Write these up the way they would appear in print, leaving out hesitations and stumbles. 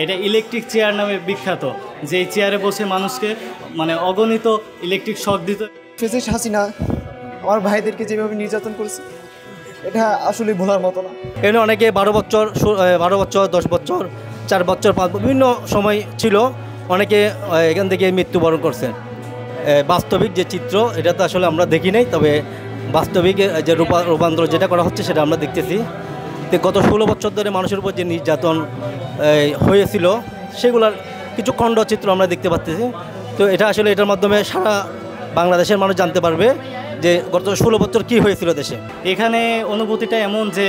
এটা electric chair নামে বিখ্যাত, যে এই চেয়ারে বসে মানুষকে মানে অগণিত ইলেকট্রিক শক দিত। ফেসিস্ট হাসিনা আমার ভাইদেরকে যেভাবে নির্যাতন করেছে এটা আসলে ভোলার মতো না। এখানে অনেকে 12 বছর 10 বছর 4 বছর 5 বিভিন্ন সময় ছিল, অনেকে এখান থেকে মৃত্যুবরণ করছেন। বাস্তবিক যে চিত্র এটা তো আসলে আমরা দেখি নাই, তবে বাস্তবিক যে রূপান্তর যেটা করা হচ্ছে সেটা আমরা দেখতেছি। তো গত 16 বছর ধরে মানুষের উপর যে নির্যাতন হয়েছিল সেগুলোর কিছু খণ্ডচিত্র আমরা দেখতে পাচ্ছি। তো এটা আসলে এটার মাধ্যমে সারা বাংলাদেশের মানুষ জানতে পারবে যে গত 16 বছর কী হয়েছিল দেশে। এখানে অনুভূতিটা এমন যে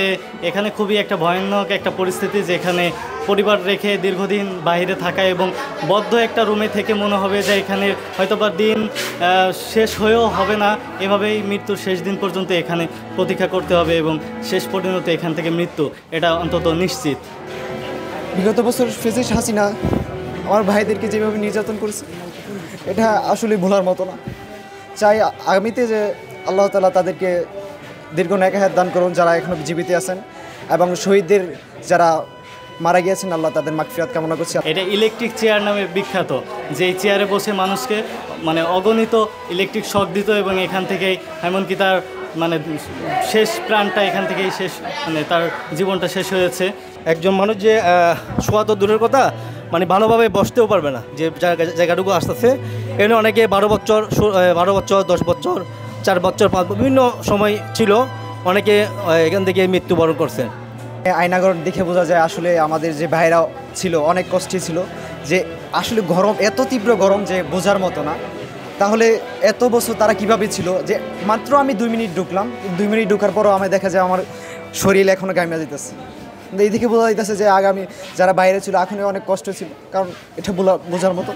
এখানে খুবই একটা ভয়ানক একটা পরিস্থিতি, যেখানে পরিবার রেখে দীর্ঘদিন বাইরে থাকা এবং বদ্ধ একটা রুমে থেকে মনে হবে যে এখানে হয়তোবা দিন শেষ হয়েও হবে না, এভাবেই মৃত্যুর শেষ দিন পর্যন্ত এখানে প্রতীক্ষা করতে হবে এবং শেষ পরিণত এখান থেকে মৃত্যু, এটা অন্তত নিশ্চিত। বিগত বছর ফেসিস্ট হাসিনা আমার ভাইদেরকে যেভাবে নির্যাতন করেছে এটা আসলে ভোলার মতো না। চাই আগামীতে যে আল্লাহ তাআলা তাদেরকে দীর্ঘ নেক হায়াত দান করুন যারা এখনও জীবিত আছেন, এবং শহীদদের যারা মারা গিয়েছেন আল্লাহ তাদের মাগফিরাত কামনা করছি। এটা ইলেকট্রিক চেয়ার নামে বিখ্যাত, যে এই চেয়ারে বসে মানুষকে মানে অগণিত ইলেকট্রিক শক দিত এবং এখান থেকেই এমনকি তার মানে শেষ প্রাণটা এখান থেকেই শেষ, মানে তার জীবনটা শেষ হয়েছে। একজন মানুষ যে শোয়া তো দূরের কথা, মানে ভালোভাবে বসতেও পারবে না, যে জায়গাটুকু আসতেছে। এখানে অনেকে 12 বছর 10 বছর 4 বছর 5 বিভিন্ন সময় ছিল, অনেকে এখান থেকে মৃত্যুবরণ করছেন। আয়নাঘর দেখে বোঝা যায় আসলে আমাদের যে ভাইরা ছিল অনেক কষ্টে ছিল, যে আসলে গরম এত তীব্র গরম যে বোঝার মতো না। তাহলে এত বছর তারা কিভাবে ছিল, যে মাত্র আমি 2 মিনিট ঢুকলাম, 2 মিনিট ঢুকার পরও আমি দেখা যায় আমার শরীর এখনও গাইমা যেতেছে। এই দিকে বোঝা যাইতেছে যে আগামী যারা বাইরে ছিল এখনই অনেক কষ্ট ছিল, কারণ এটা বোঝার মতো।